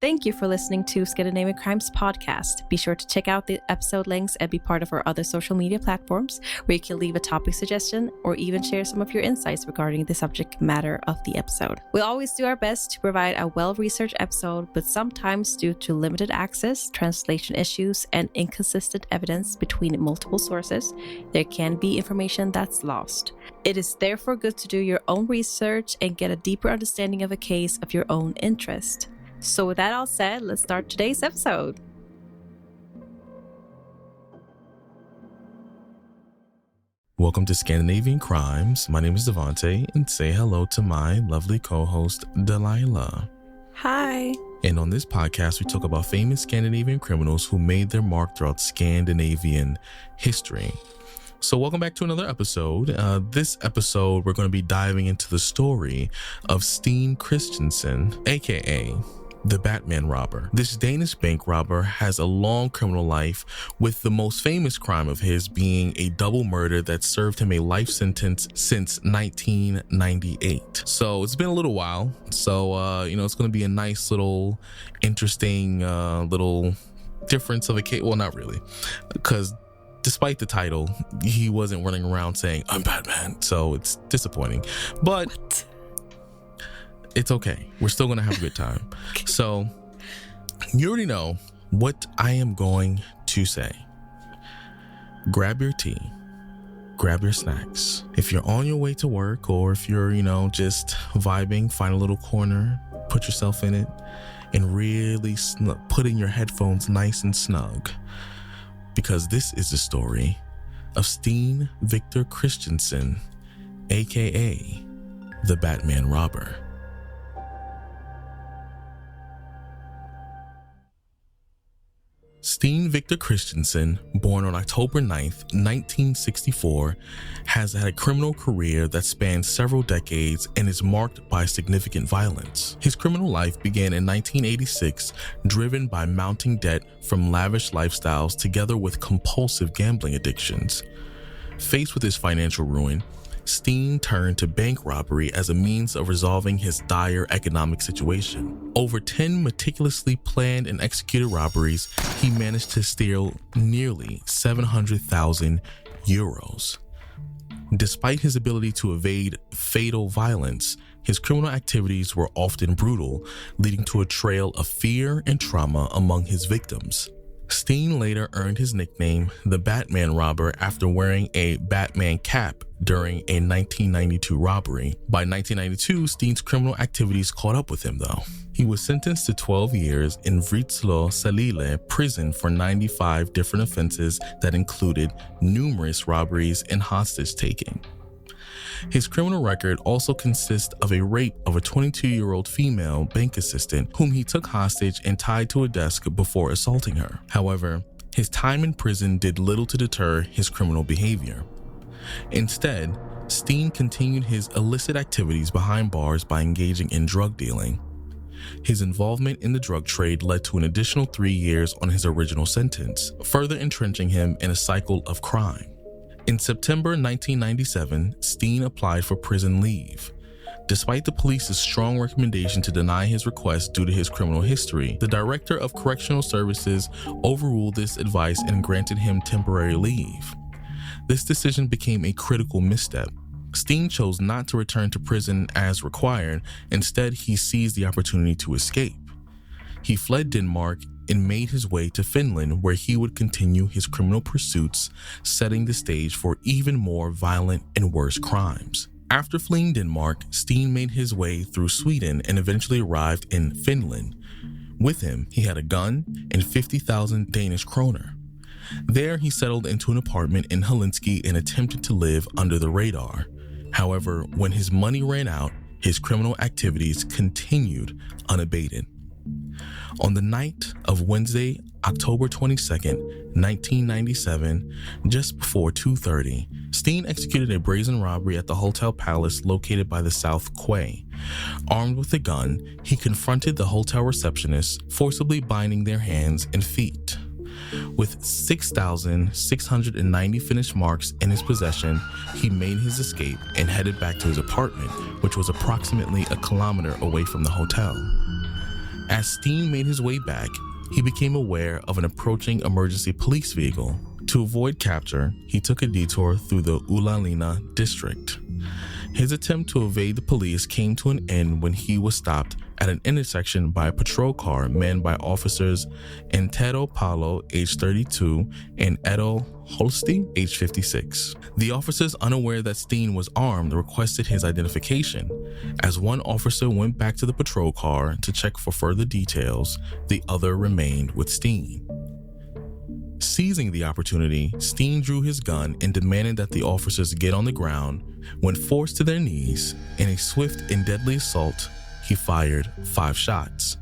Thank you for listening to Scandinavian Crimes Podcast. Be sure to check out the episode links and be part of our other social media platforms where you can leave a topic suggestion or even share some of your insights regarding the subject matter of the episode. We'll always do our best to provide a well-researched episode, but sometimes due to limited access, translation issues, and inconsistent evidence between multiple sources, there can be information that's lost. It is therefore good to do your own research and get a deeper understanding of a case of your own interest. So with that all said, let's start today's episode. Welcome to Scandinavian Crimes. My name is Devante, and say hello to my lovely co-host, Delila. Hi. And on this podcast, we talk about famous Scandinavian criminals who made their mark throughout Scandinavian history. So welcome back to another episode. This episode, we're going to be diving into the story of Steen Christensen, aka the Batman robber. This Danish bank robber has a long criminal life, with the most famous crime of his being a double murder that served him a life sentence since 1998. So it's been a little while. So, it's going to be a nice little interesting little difference of a case. Well, not really, because despite the title, he wasn't running around saying, "I'm Batman." So it's disappointing, but What? It's okay. We're still going to have a good time. So you already know what I am going to say. Grab your tea, grab your snacks. If you're on your way to work, or if you're, just vibing, find a little corner, put yourself in it, and really put in your headphones nice and snug, because this is the story of Steen Victor Christensen, aka the Batman robber. Steen Victor Christensen, born on October 9th, 1964, has had a criminal career that spans several decades and is marked by significant violence. His criminal life began in 1986, driven by mounting debt from lavish lifestyles together with compulsive gambling addictions. Faced with his financial ruin, Steen turned to bank robbery as a means of resolving his dire economic situation. Over 10 meticulously planned and executed robberies, he managed to steal nearly 700,000 euros. Despite his ability to evade fatal violence, his criminal activities were often brutal, leading to a trail of fear and trauma among his victims. Steen later earned his nickname, the Batman robber, after wearing a Batman cap during a 1992 robbery. By 1992, Steen's criminal activities caught up with him, though. He was sentenced to 12 years in Salile prison for 95 different offenses that included numerous robberies and hostage taking. His criminal record also consists of a rape of a 22-year-old female bank assistant whom he took hostage and tied to a desk before assaulting her. However, his time in prison did little to deter his criminal behavior. Instead, Steen continued his illicit activities behind bars by engaging in drug dealing. His involvement in the drug trade led to an additional 3 years on his original sentence, further entrenching him in a cycle of crime. In September 1997, Steen applied for prison leave. Despite the police's strong recommendation to deny his request due to his criminal history, the Director of Correctional Services overruled this advice and granted him temporary leave. This decision became a critical misstep. Steen chose not to return to prison as required. Instead, he seized the opportunity to escape. He fled Denmark and made his way to Finland, where he would continue his criminal pursuits, setting the stage for even more violent and worse crimes. After fleeing Denmark, Steen made his way through Sweden and eventually arrived in Finland. With him, he had a gun and 50,000 Danish kroner. There, he settled into an apartment in Helsinki and attempted to live under the radar. However, when his money ran out, his criminal activities continued unabated. On the night of Wednesday, October 22nd, 1997, just before 2:30, Steen executed a brazen robbery at the Hotel Palace located by the South Quay. Armed with a gun, he confronted the hotel receptionists, forcibly binding their hands and feet. With 6,690 finished marks in his possession, he made his escape and headed back to his apartment, which was approximately a kilometer away from the hotel. As Steen made his way back, he became aware of an approaching emergency police vehicle. To avoid capture, he took a detour through the Ulalina district. His attempt to evade the police came to an end when he was stopped at an intersection by a patrol car manned by officers Entero Paulo, age 32, and Edo Holsti, age 56. The officers, unaware that Steen was armed, requested his identification. As one officer went back to the patrol car to check for further details, the other remained with Steen. Seizing the opportunity, Steen drew his gun and demanded that the officers get on the ground. When forced to their knees, in a swift and deadly assault, he fired 5 shots.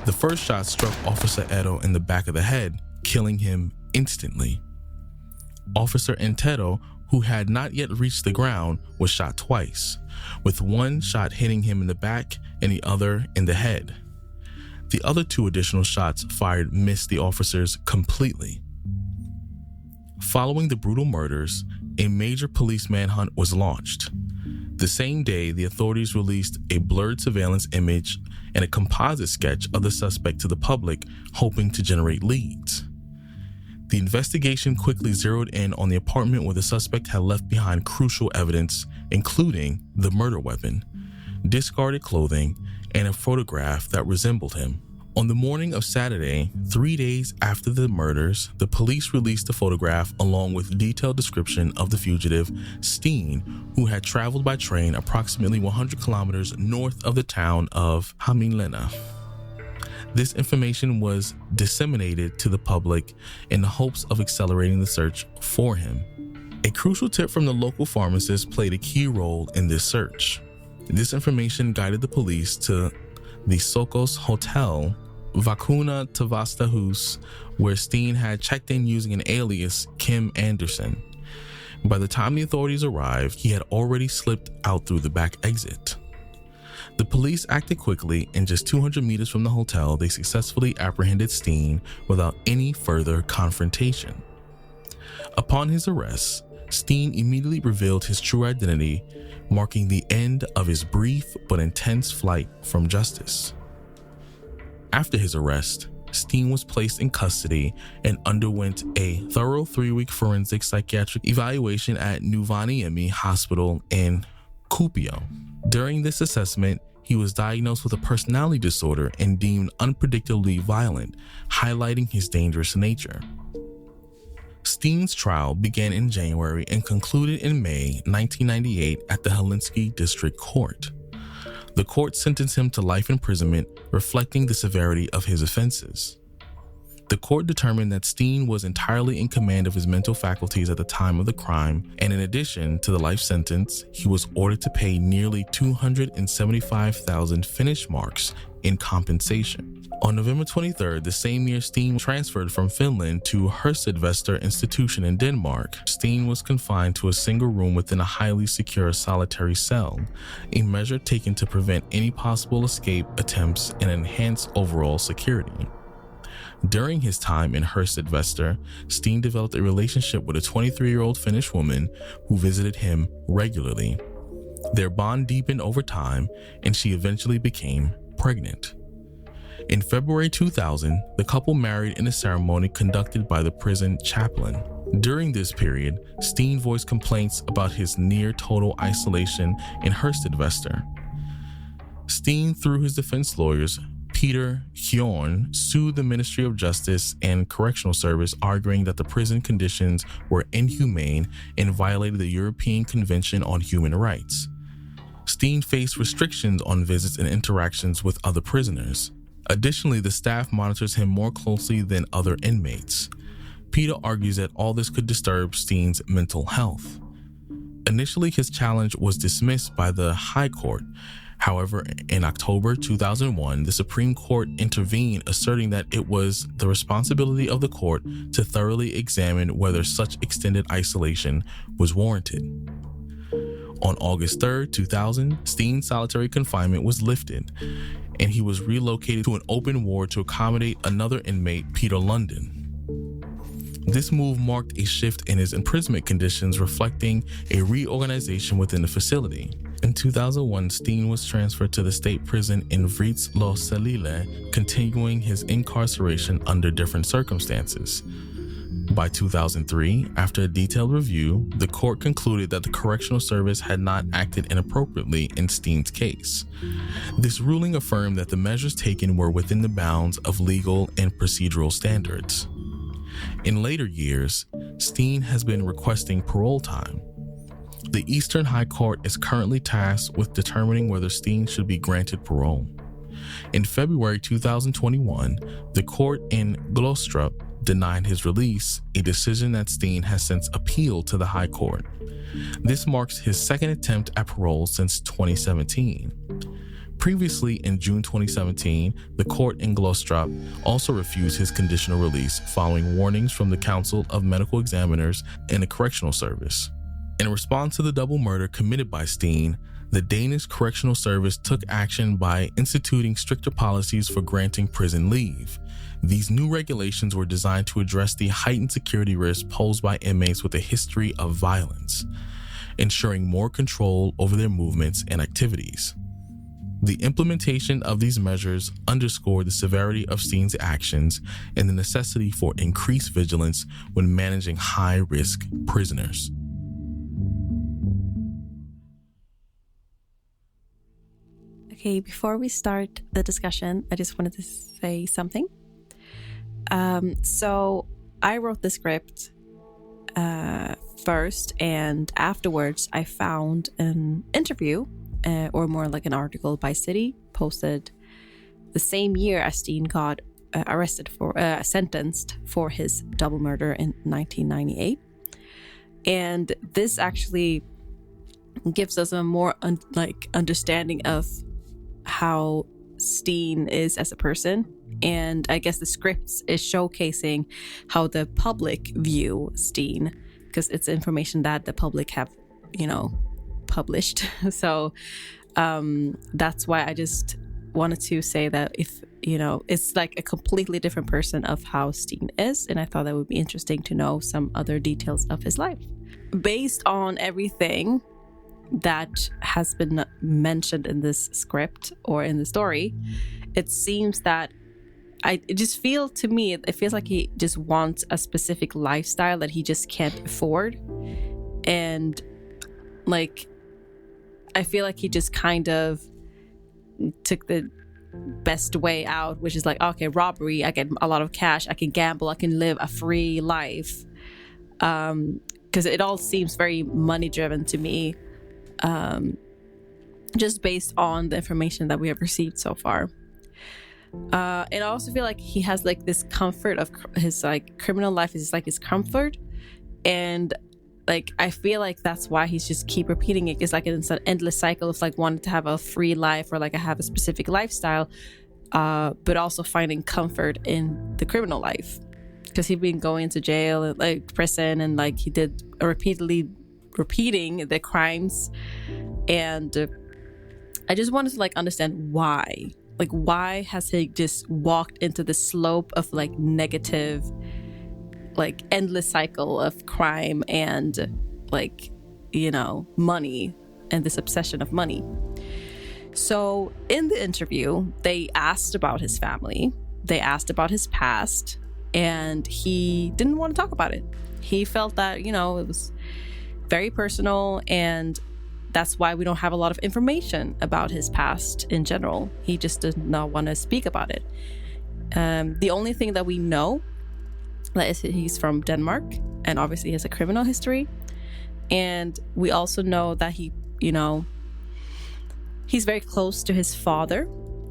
The first shot struck Officer Edo in the back of the head, killing him instantly. Officer Entero, who had not yet reached the ground, was shot twice, with one shot hitting him in the back and the other in the head. The other 2 additional shots fired missed the officers completely. Following the brutal murders, a major police manhunt was launched. The same day, the authorities released a blurred surveillance image and a composite sketch of the suspect to the public, hoping to generate leads. The investigation quickly zeroed in on the apartment where the suspect had left behind crucial evidence, including the murder weapon, discarded clothing, and a photograph that resembled him. On the morning of Saturday, 3 days after the murders, the police released a photograph along with a detailed description of the fugitive, Steen, who had traveled by train approximately 100 kilometers north of the town of Hämeenlinna. This information was disseminated to the public in the hopes of accelerating the search for him. A crucial tip from the local pharmacist played a key role in this search. This information guided the police to the Sokos Hotel, Vakuna Tavastahus, where Steen had checked in using an alias, Kim Anderson. By the time the authorities arrived, he had already slipped out through the back exit. The police acted quickly, and just 200 meters from the hotel, they successfully apprehended Steen without any further confrontation. Upon his arrest, Steen immediately revealed his true identity, marking the end of his brief but intense flight from justice. After his arrest, Steen was placed in custody and underwent a thorough 3-week forensic psychiatric evaluation at Nuuvaniemi Hospital in Kuopio. During this assessment, he was diagnosed with a personality disorder and deemed unpredictably violent, highlighting his dangerous nature. Steen's trial began in January and concluded in May 1998 at the Helsinki District Court. The court sentenced him to life imprisonment, reflecting the severity of his offenses. The court determined that Steen was entirely in command of his mental faculties at the time of the crime, and in addition to the life sentence, he was ordered to pay nearly 275,000 Finnish marks in compensation. On November 23rd, the same year, Steen was transferred from Finland to Herstedvester Institution in Denmark. Steen was confined to a single room within a highly secure solitary cell, a measure taken to prevent any possible escape attempts and enhance overall security. During his time in Herstedvester, Steen developed a relationship with a 23-year-old Finnish woman who visited him regularly. Their bond deepened over time, and she eventually became pregnant. In February 2000, the couple married in a ceremony conducted by the prison chaplain. During this period, Steen voiced complaints about his near-total isolation in Herstedvester. Steen, through his defense lawyers, Peter Hjorn, sued the Ministry of Justice and Correctional Service, arguing that the prison conditions were inhumane and violated the European Convention on Human Rights. Steen faced restrictions on visits and interactions with other prisoners. Additionally, the staff monitors him more closely than other inmates. Peter argues that all this could disturb Steen's mental health. Initially, his challenge was dismissed by the High Court. However, in October 2001, the Supreme Court intervened, asserting that it was the responsibility of the court to thoroughly examine whether such extended isolation was warranted. On August 3, 2000, Steen's solitary confinement was lifted, and he was relocated to an open ward to accommodate another inmate, Peter London. This move marked a shift in his imprisonment conditions, reflecting a reorganization within the facility. In 2001, Steen was transferred to the state prison in Delila, continuing his incarceration under different circumstances. By 2003, after a detailed review, the court concluded that the correctional service had not acted inappropriately in Steen's case. This ruling affirmed that the measures taken were within the bounds of legal and procedural standards. In later years, Steen has been requesting parole time. The Eastern High Court is currently tasked with determining whether Steen should be granted parole. In February 2021, the court in Glostrup denied his release, a decision that Steen has since appealed to the High Court. This marks his second attempt at parole since 2017. Previously, in June 2017, the court in Glostrup also refused his conditional release following warnings from the Council of Medical Examiners and the Correctional Service. In response to the double murder committed by Steen, the Danish Correctional Service took action by instituting stricter policies for granting prison leave. These new regulations were designed to address the heightened security risks posed by inmates with a history of violence, ensuring more control over their movements and activities. The implementation of these measures underscored the severity of Steen's actions and the necessity for increased vigilance when managing high-risk prisoners. Okay, before we start the discussion, I just wanted to say something. So I wrote the script first, and afterwards I found an interview, or more like an article by City, posted the same year as Steen got sentenced for his double murder in 1998. And this actually gives us a more understanding of how Steen is as a person. And I guess the script is showcasing how the public view Steen, because it's information that the public have, published. So that's why I just wanted to say that if, it's like a completely different person of how Steen is. And I thought that would be interesting to know some other details of his life. Based on everything that has been mentioned in this script or in the story, it seems that it feels like he just wants a specific lifestyle that he just can't afford. And I feel like he just kind of took the best way out, which is okay, robbery, I get a lot of cash, I can gamble, I can live a free life. Because it all seems very money driven to me, just based on the information that we have received so far. And I also feel like he has this comfort of his criminal life is his comfort, and I feel like that's why he's just keep repeating it. It's an endless cycle of wanting to have a free life or have a specific lifestyle, but also finding comfort in the criminal life, because he'd been going to jail and prison, and he did repeatedly repeating the crimes. And I just wanted to understand why. Why has he just walked into the slope of negative, endless cycle of crime and money, and this obsession of money. So in the interview, they asked about his family, they asked about his past, and he didn't want to talk about it. He felt that, it was very personal, and that's why we don't have a lot of information about his past in general. He just did not want to speak about it. The only thing that we know is he's from Denmark, and obviously he has a criminal history. And we also know that he's very close to his father.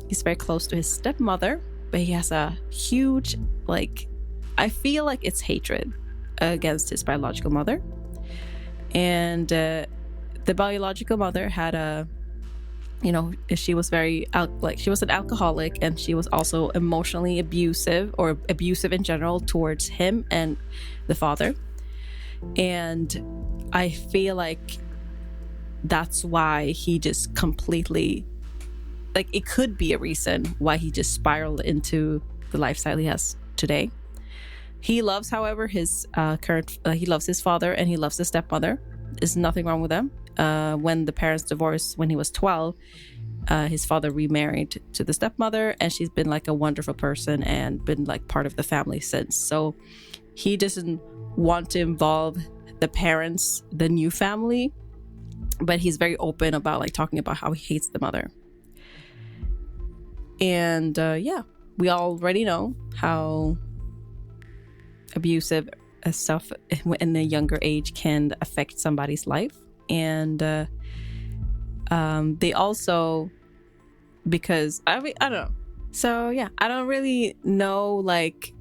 He's very close to his stepmother, but he has a huge, I feel like it's hatred against his biological mother. And the biological mother had she was she was an alcoholic, and she was also emotionally abusive, or abusive in general, towards him and the father. And I feel like that's why he just completely, it could be a reason why he just spiraled into the lifestyle he has today. He loves, however, his he loves his father, and he loves his stepmother. There's nothing wrong with them. when the parents divorced when he was 12, his father remarried to the stepmother, and she's been like a wonderful person and been like part of the family since. So he doesn't want to involve the parents, the new family, but he's very open about like talking about how he hates the mother. And we already know how abusive stuff in a younger age can affect somebody's life. And they also, because I don't know. So yeah, I don't really know. Like,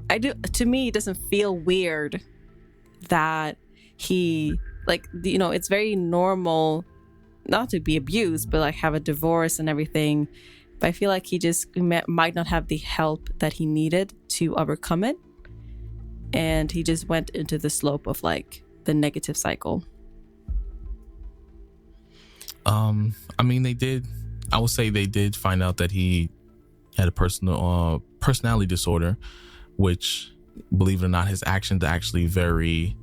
to me, it doesn't feel weird that he, like, you know, it's very normal not to be abused, but like have a divorce and everything. But I feel like he just might not have the help that he needed to overcome it. And he just went into the slope of like the negative cycle. I mean, I would say they did find out that he had a personality disorder, which, believe it or not, his actions are actually very,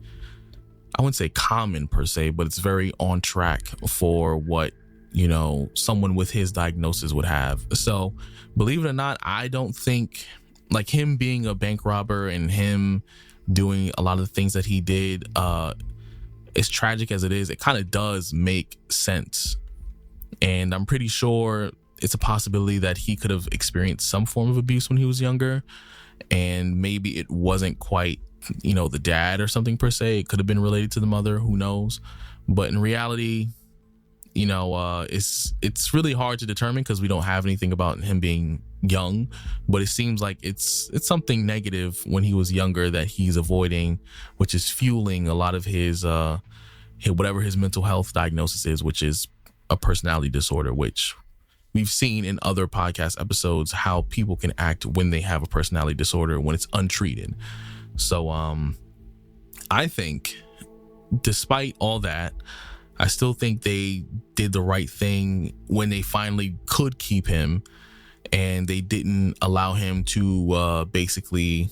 I wouldn't say common per se, but it's very on track for what, you know, someone with his diagnosis would have. So believe it or not, I don't think, like, him being a bank robber and him doing a lot of the things that he did, as tragic as it is, it kind of does make sense. And I'm pretty sure it's a possibility that he could have experienced some form of abuse when he was younger, and maybe it wasn't quite, you know, the dad or something per se. It could have been related to the mother, who knows. But in reality, you know, it's really hard to determine because we don't have anything about him being young, but it seems like it's something negative when he was younger that he's avoiding, which is fueling a lot of his whatever his mental health diagnosis is, which is a personality disorder, which we've seen in other podcast episodes how people can act when they have a personality disorder when it's untreated. So I think despite all that, I still think they did the right thing when they finally could keep him, and they didn't allow him to basically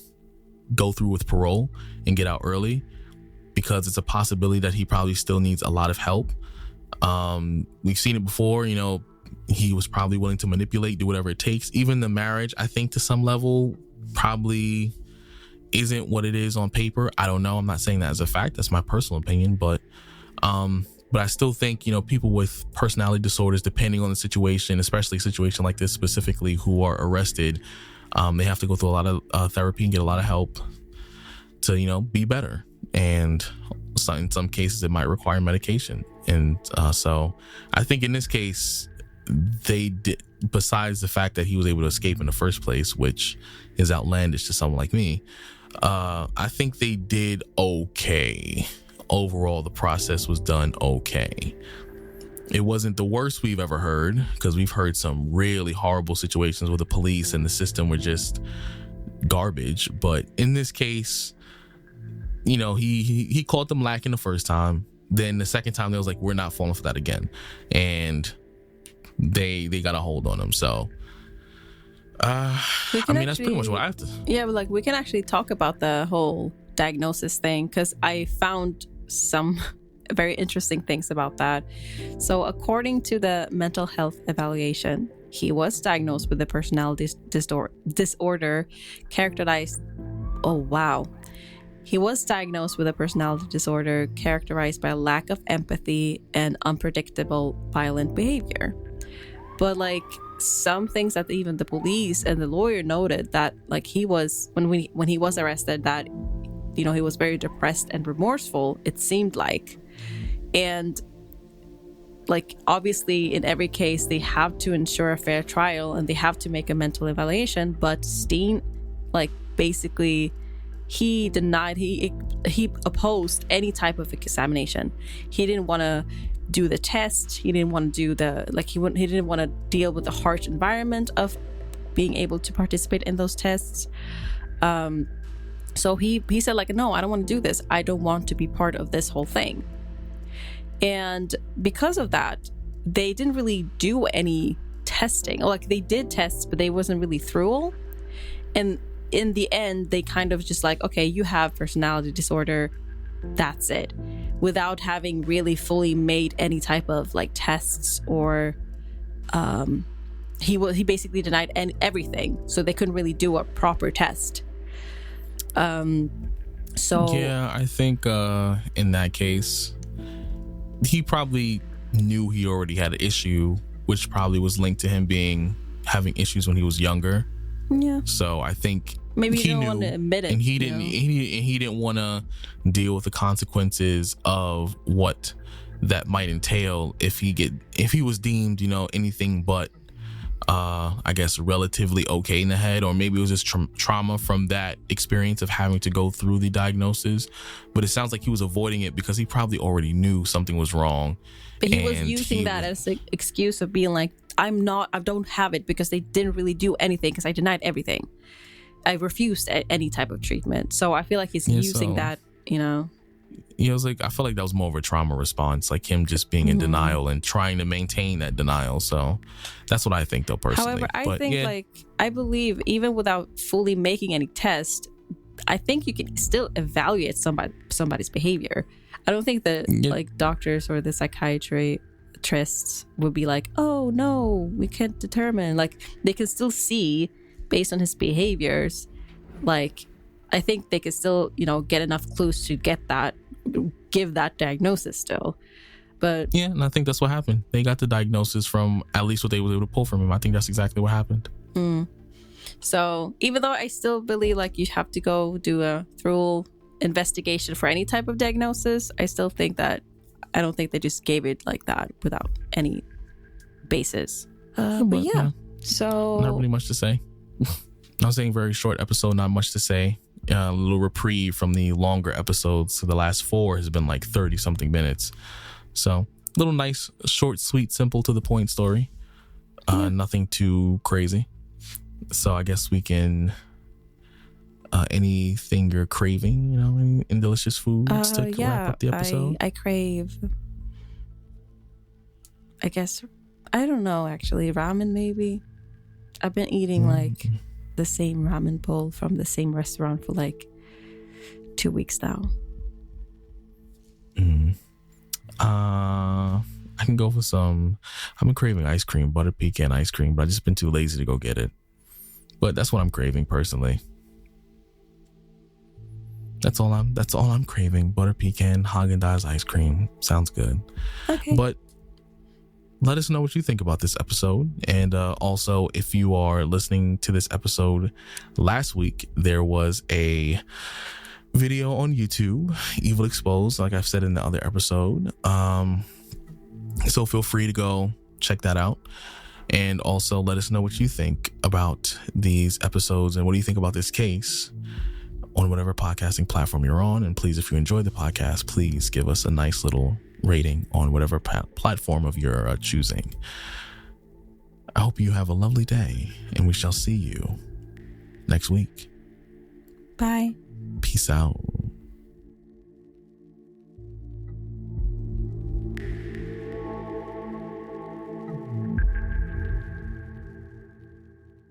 go through with parole and get out early, because it's a possibility that he probably still needs a lot of help. We've seen it before, you know, he was probably willing to manipulate, do whatever it takes. Even the marriage, I think to some level probably isn't what it is on paper. I don't know. I'm not saying that as a fact. That's my personal opinion, but I still think, you know, people with personality disorders, depending on the situation, especially a situation like this specifically, who are arrested, they have to go through a lot of therapy and get a lot of help to, you know, be better. And in some cases, it might require medication. And so I think in this case, they did, besides the fact that he was able to escape in the first place, which is outlandish to someone like me, I think they did okay. Overall, the process was done okay. It wasn't the worst we've ever heard, because we've heard some really horrible situations where the police and the system were just garbage. But in this case, you know, he caught them lacking the first time. Then the second time, they was like, we're not falling for that again. And they got a hold on him. So, I mean, that's pretty much what I have to. Yeah, but like, we can actually talk about the whole diagnosis thing, because I found some very interesting things about that. So according to the mental health evaluation, he was diagnosed with a personality disorder characterized. Oh, wow. He was diagnosed with a personality disorder characterized by a lack of empathy and unpredictable violent behavior. But like, some things that even the police and the lawyer noted that, like, he was, when he was arrested, that, you know, he was very depressed and remorseful, it seemed like. And like, obviously in every case they have to ensure a fair trial and they have to make a mental evaluation, but Steen, like, basically he denied, he opposed any type of examination. He didn't want to do the test. He didn't want to do the, like, he didn't want to deal with the harsh environment of being able to participate in those tests. So he said, like, no, I don't want to do this. I don't want to be part of this whole thing. And because of that, they didn't really do any testing. Like, they did tests, but they wasn't really thorough. And in the end, they kind of just like, okay, you have personality disorder. that's it, without having really fully made any type of like tests, or he basically denied everything, so they couldn't really do a proper test. So yeah, I think in that case, he probably knew he already had an issue, which probably was linked to him having issues when he was younger. Yeah. So I think maybe he don't knew, want to admit it, and he didn't. He didn't want to deal with the consequences of what that might entail if he was deemed, anything but, I guess, relatively okay in the head, or maybe it was just trauma from that experience of having to go through the diagnosis. But it sounds like he was avoiding it because he probably already knew something was wrong. But he was using that as an excuse of being like, I don't have it because they didn't really do anything, because I denied everything. I refused any type of treatment. So I feel like he's using that, Yeah, I feel like that was more of a trauma response, like him just being in denial and trying to maintain that denial. So that's what I think, though, personally. However, I believe even without fully making any test, I think you can still evaluate somebody's behavior. I don't think that like doctors or the psychiatrists would be like, oh no, we can't determine. Like, they can still see based on his behaviors. Like, I think they could still, get enough clues to give that diagnosis still. But yeah, and I think that's what happened. They got the diagnosis from at least what they were able to pull from him. I think that's exactly what happened. So even though I still believe like you have to go do a thorough investigation for any type of diagnosis, I don't think they just gave it like that without any basis. But yeah, so not really much to say. I was saying very short episode, not much to say. A little reprieve from the longer episodes. So the last 4 has been like 30 something minutes. So little nice, short, sweet, simple, to the point story. Nothing too crazy. So I guess we can anything you're craving, any delicious foods to wrap up the episode. I crave, I guess, I don't know, actually, ramen maybe. I've been eating like the same ramen bowl from the same restaurant for like 2 weeks now. I can go for some. I've been craving ice cream, butter pecan ice cream, but I've just been too lazy to go get it. But that's what I'm craving personally. That's all I'm craving. Butter pecan Haagen-Dazs ice cream. Sounds good. Okay. But let us know what you think about this episode. And also, if you are listening to this episode last week, there was a video on YouTube, Evil Exposed, like I've said in the other episode. So feel free to go check that out. And also let us know what you think about these episodes and what do you think about this case on whatever podcasting platform you're on. And please, if you enjoyed the podcast, please give us a nice little rating on whatever platform of your choosing. I hope you have a lovely day, and we shall see you next week. Bye. Peace out.